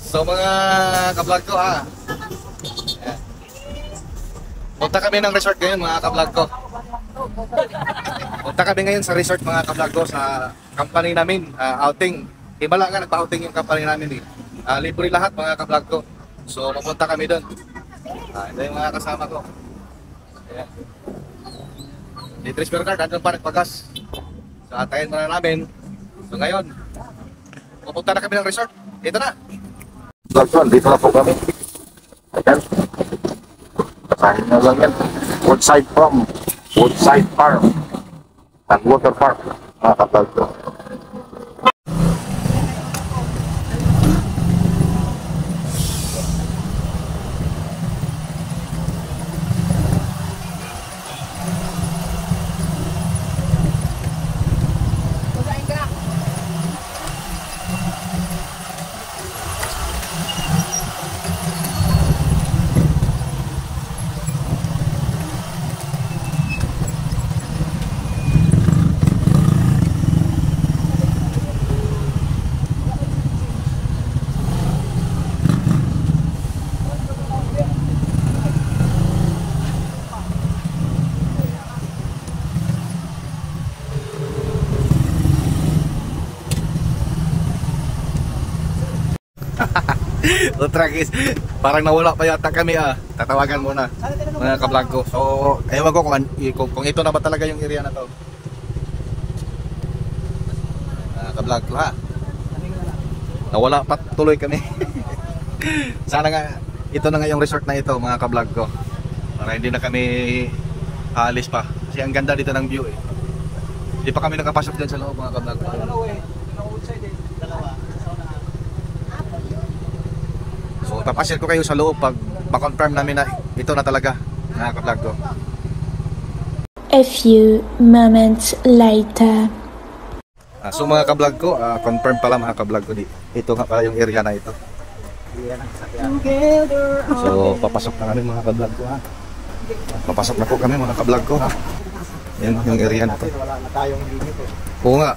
So mga ka-vlog ko ha. Ayan. Punta kami ng resort ngayon mga ka-vlog ko. Punta kami ngayon sa resort mga ka-vlog ko sa company namin, outing. Himala nga nagpa-outing yung company namin eh. Libre lahat mga ka-vlog ko. So mapunta kami doon. Ito yung mga kasama ko. Ayan. Di transfer card, andun pa nagpagas. So atayin muna namin. So ngayon, pupunta na kami ng resort. Ito na. Dito na po kami. Ayan. Kasahin na lang yan. Woodside Farm. Woodside Farm. And Water Park. Mga kapag ko. So tragis, parang nawala pa yata kami tatawagan muna mga ka-vlog ko. So ewan ko kung ito na ba talaga yung area na to. Ka-vlog ko ha. Nawala pa tuloy kami. Sana nga ito na nga yung resort na ito mga ka-vlog ko. Para hindi na kami alis pa. Kasi ang ganda dito ng view eh. Hindi pa kami nakapasok dyan sa loob mga ka-vlog ko. So papasyal ko kayo sa loob pag ma-confirm namin na ito na talaga mga ka-vlog ko. A few moments later. So mga ka-vlog ko, confirm pala mga ka-vlog ko. Ito nga pala yung area na ito. So papasok na kami mga ka-vlog ko ha. Papasok na po kami mga ka-vlog ko ha. Yan yung area na ito. Oo nga.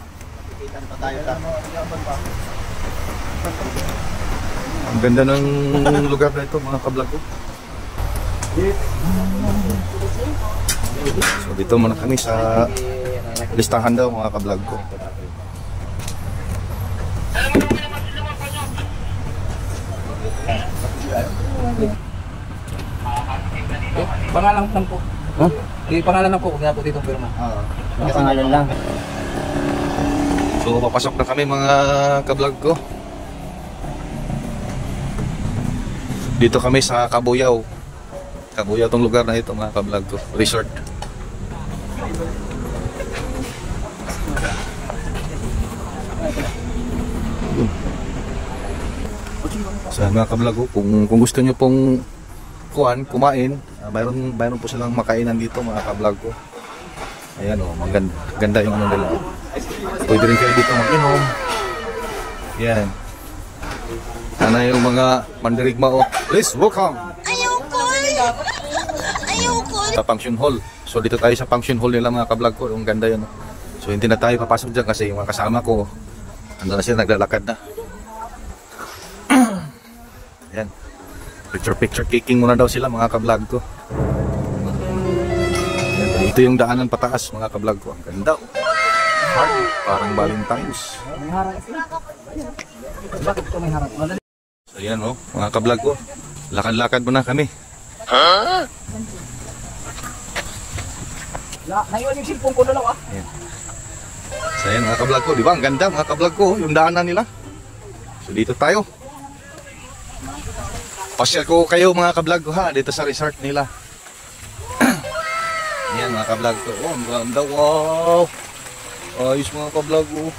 Ang ganda ng lugar na ito mga ka-vlog ko. So dito muna kami sa listahan daw mga ka-vlog ko. Pangalan lang po. Huh? Pangalan lang po, huwag na po dito pirma. Pangalan lang. So papasok na kami mga ka-vlog ko. Dito kami sa Cabuyao. Cabuyao tong lugar na ito mga ka-vlog ko. Resort. So mga ka-vlog ko, kung gusto nyo pong kumain, mayroon po silang makainan dito mga ka-vlog ko. Ayan o, maganda yung ano nila. Pwede rin kayo dito mag-inom. Yan. Sana yung mga mandirigma o. Please, welcome! Ayoko! Sa function hall. So dito tayo sa function hall nila mga ka-vlog ko. Yung ganda yun. So hindi na tayo papasok dyan kasi yung mga kasama ko ando na sila, naglalakad na. Yan. Picture taking muna daw sila mga ka-vlog ko. Yan. Ito yung daanan pataas mga ka-vlog ko. Ang ganda o. Parang Valentine's. Bakit ito may harap? So yan o, mga ka-vlog ko. Lakad-lakad muna kami. Naiwan yung cellphone ko na lang Yan. So yan mga ka-vlog ko, di ba? Ang ganda mga ka-vlog ko, yung daanan nila. So dito tayo. Pasyal ko kayo mga ka-vlog ko ha, dito sa resort nila. Yan mga ka-vlog ko. Oh, ang ganda, wow. Ayos mga ka-vlog ko.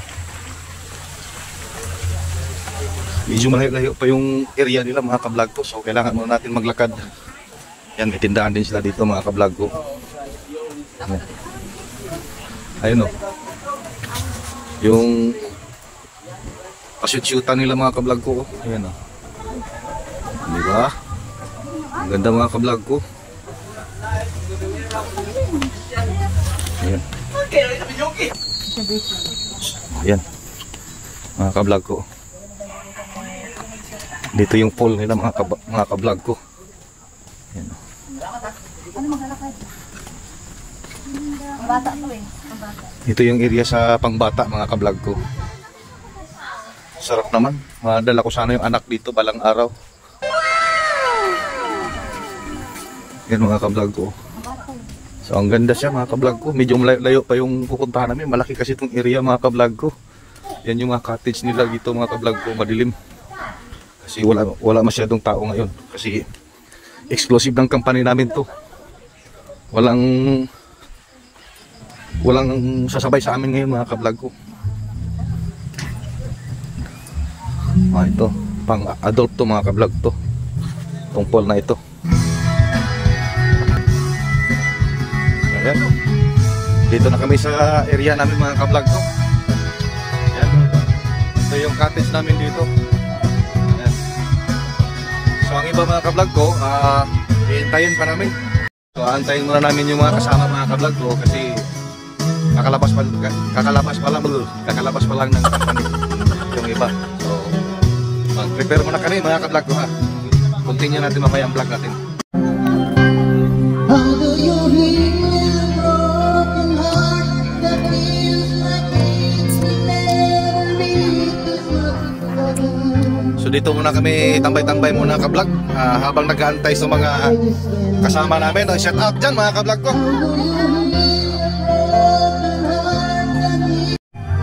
Medyo malayo pa yung area nila mga ka-vlog ko. So kailangan muna natin maglakad. Yan, may tindahan din sila dito mga ka-vlog ko. Yan. Ayun o. Yung pashoot-shootan nila mga ka-vlog ko. Ayan o. Diba? Ang ganda mga ka-vlog ko. Ayan. Ayan. Mga ka-vlog ko. Dito yung pool nila mga ka-vlog ko. Yan. Bata to eh. Ito yung area sa pangbata mga ka-vlog ko. Sarap naman. Madala ko sana yung anak dito balang araw. Yan mga ka-vlog ko. So ang ganda siya mga ka-vlog ko. Medyo layo pa yung pupuntahan namin. Malaki kasi itong area mga ka-vlog ko. Yan yung mga cottage nila dito mga ka-vlog ko. Madilim. Kasi wala masyadong tao ngayon. Kasi exclusive ng company namin to. Walang sasabay sa amin ngayon mga ka-vlog ko. Ito, pang adult to mga ka-vlog to. Itong pool na ito. Ayan. Dito na kami sa area namin mga ka-vlog ko. Ayan. Ito yung cottage namin dito. Ayan. So ang iba mga ka-vlog ko, hihintayin pa namin. So antayin muna namin yung mga kasama mga ka-vlog ko kasi kakalabas pa lang ng company yung iba. So mag-prepare muna kami mga ka-vlog ko ha. Continue natin mamaya ang vlog natin. How do you heal a broken heart that feels like it's never reached this much? So dito muna kami tambay-tambay muna ka-vlog habang nag-aantay sa mga kasama namin. Shout out dyan mga ka-vlog ko.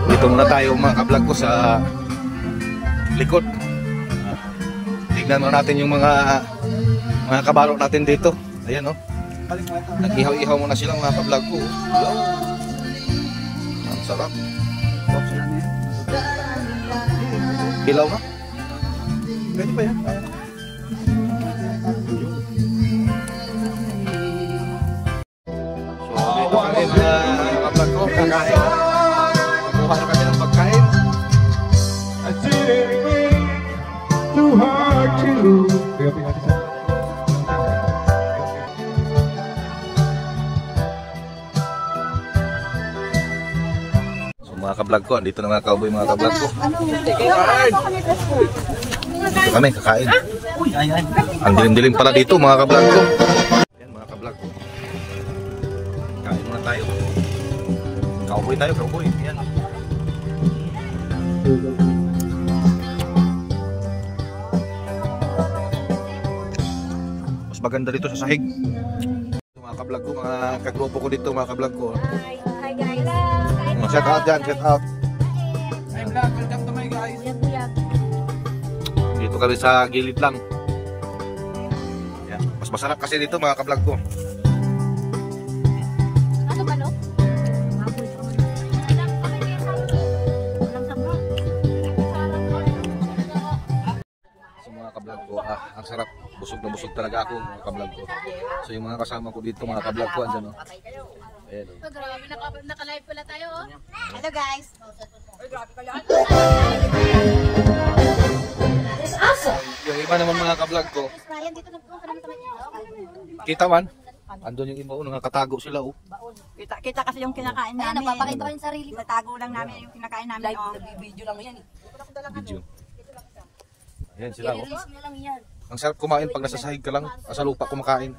Dito muna tayo mga ka-vlog ko sa likod. Tignan mo natin yung mga kabaro natin dito. Ayan oh. Nag-ihaw-ihaw muna sila mga ka-vlog ko. Ang sarap. Hilaw na? Pwede ba yan? So dito kami mga ka-vlog ko. Kakain. Kuha na kami ng pagkain. Too hard to So mga ka-vlog ko, dito na mga cowboy mga ka-vlog ko. Dito kami kakain. Ang dilim-dilim pala dito mga ka-vlog ko. Ayan mga ka-vlog ko. Kain muna tayo. Cowboy tayo, cowboy. Ayan. Mas maganda dito sa sahig. Mga ka-vlog ko, mga kagrupo ko dito mga ka-vlog ko. Hi guys. Shout out dyan, shout out. I'm vlog, welcome to my guys. Dito kami sa gilid lang. Ayan. Mas masarap kasi dito mga ka-vlog ko. Ano ba no? So mga ka-vlog ko, ang sarap. Busog na busog talaga ako mga ka-vlog ko. So yung mga kasama ko dito mga ka-vlog ko, andyan o. Ayan o. Grabe, naka-live pala tayo oh. Hello guys. Yung iba naman mga ka-vlog ko, Ryan, dito nagpunta naman sa mga. kita man. Andun yung iba o, nakatago sila o. Kita kasi yung kinakain Ayun, namin. napapakita ko yung sarili ko. Tatago lang namin yung kinakain namin. Video lang yan. Video. Ayan sila o. I-release nyo lang yan. Ang sarap kumain pag nasa sahig ka lang. Sa lupa kumakain.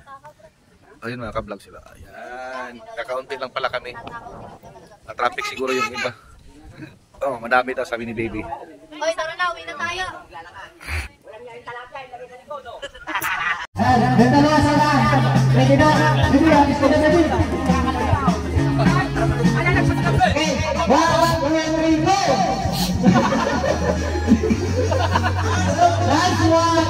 Ayun mga ka-vlog sila. Ayan. Kakaunti lang pala kami. Na-traffic siguro yung iba. Oh, madami daw sabi ni baby. Hoy, tara na, uwi na tayo. Ganda na, sana. Ready na. Ready na. Gusto na natin. Okay. 1, 2, 3, go! Last one.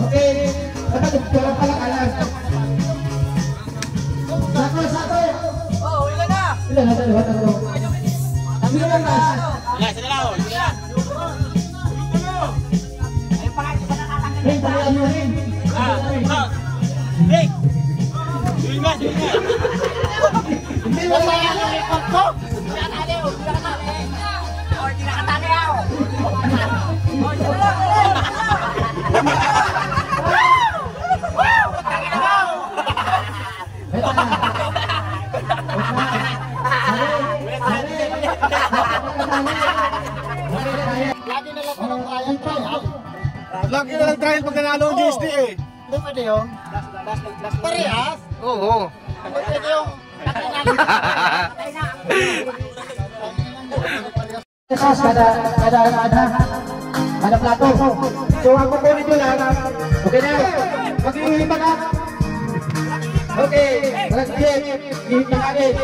Okay. Dapat pala kalas. Satu. Oh, ilan na? Ilan na tayo? Kami na lang. Ilan, sila lang. Ay, pakay pa nakatanggal. Rin, talian mo rin. Rin. Duwin nga. Hindi mo kaya ang report ko. Ordinary. Lagi na lang trial pag nanalo ang GST eh. Hindi pwede yung parehas. Oo. Pwede yung kada plato. So ang kukunin nyo lang, okay na, mag-iihipan na. Okay, mag-iihipan, ihipan natin.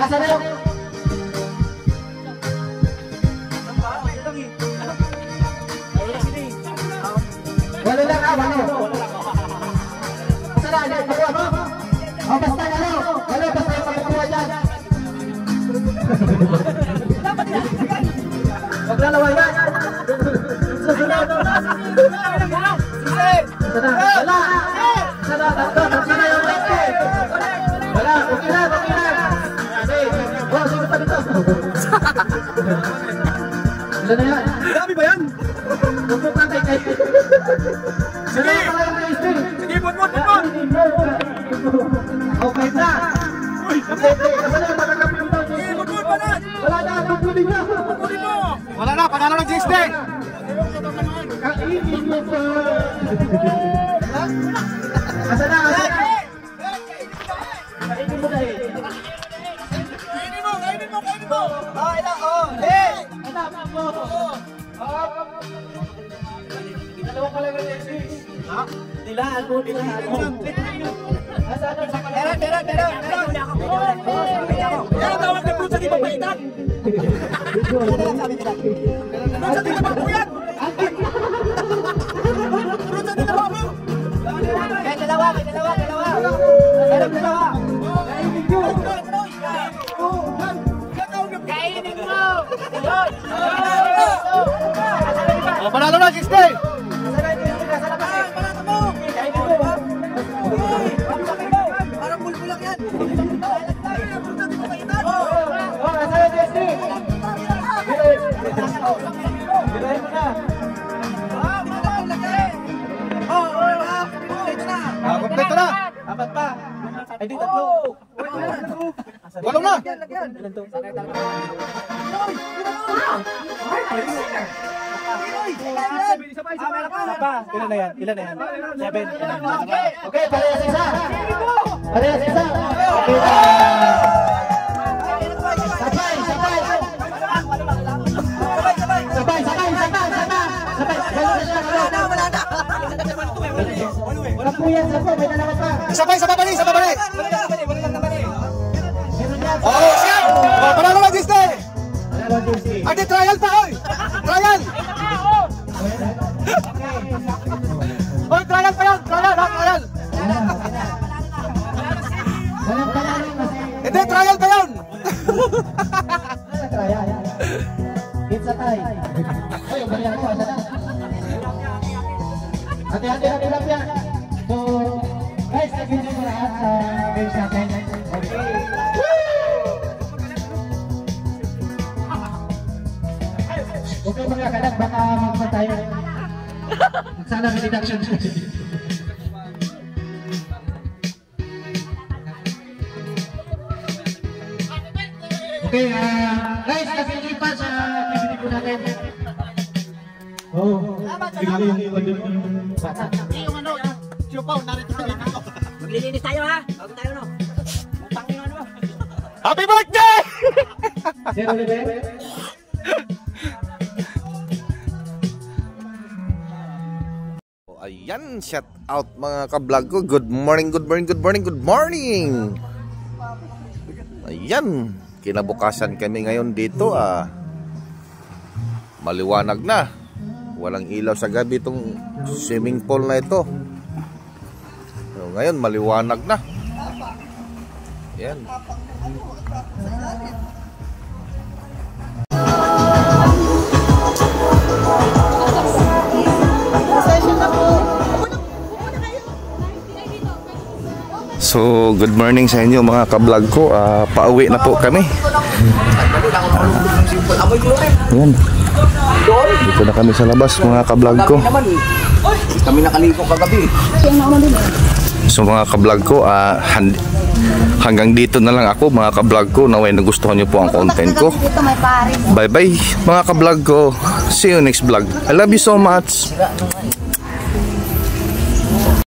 Asa na yung? Wala lang ah, wala. Asa na, nakuha mo? O basta na lang, wala, basta yung pagkakuha dyan. Maglalawa yan. Susunod. Sana, wala. Sana, sana yung lente. Wala, okay na. Okay, wow, sino pa dito? Ilan na yan? Dami ba yan? Tupok lang kay Kate. Sige! Sige, bun! Okay na. Kasi na, magkakapin mo. Wala na, tupulin niya. Wala na, panalo ng GST! Kainin mo pa. Asa na? Kainin mo dahil. Kainin mo! Ah, ilang, oh! Hey! Anak mo. Dalawang pala ng Netflix. Ha? Dilaan mo. Asa na sa kanila? Tera! Yan, tawag na pusa di papaitan! Pusa di na magpuyan! Pusa di na bago! May dalawa. Kainin mo! Oh, panalo na, GST! Parang bulbulang yan! Kompleto na! Apat pa. Ay, di tatlo. Walo na! Ilan na yan? 7. Okay, parehas isa. Okay na. Wala po yan, may dalawa pa. Sabay! Oh, siya! Oh, panalo na, GST! Ate, trial pa, oy! Trial! Oy, trial pa yan! Trial! Hindi, trial pa yan! It's a tie. Ay, bali ako, asa na? Hati-hati lang yan. So, guys, nag-video ko lahat sa games natin. Okay mga kanak, baka magpa tayo. Sana may deduction. Okay, guys, nag-video pa sa activity ko natin. Oh, bigla yung bata. Yung ano, siupaw, narito sa dito. Maglilinis tayo ha? Bago tayo no? Pangin ano mo? Happy birthday! Zero level. Ayan, shout out mga ka-vlog ko. Good morning. Ayan, kinabukasan kami ngayon dito maliwanag na. Walang ilaw sa gabi itong swimming pool na ito. So, ngayon maliwanag na. Ayan. So, good morning sa inyo mga ka-vlog ko. Pauwi na po kami. Ayan. Dito na kami sa labas mga ka-vlog ko. Kami nakaligo kagabi. So mga ka-vlog ko, hanggang dito na lang ako mga ka-vlog ko. Naway nagustuhan nyo po ang content ko. Dito may pare. Bye bye mga ka-vlog ko. See you next vlog. I love you so much.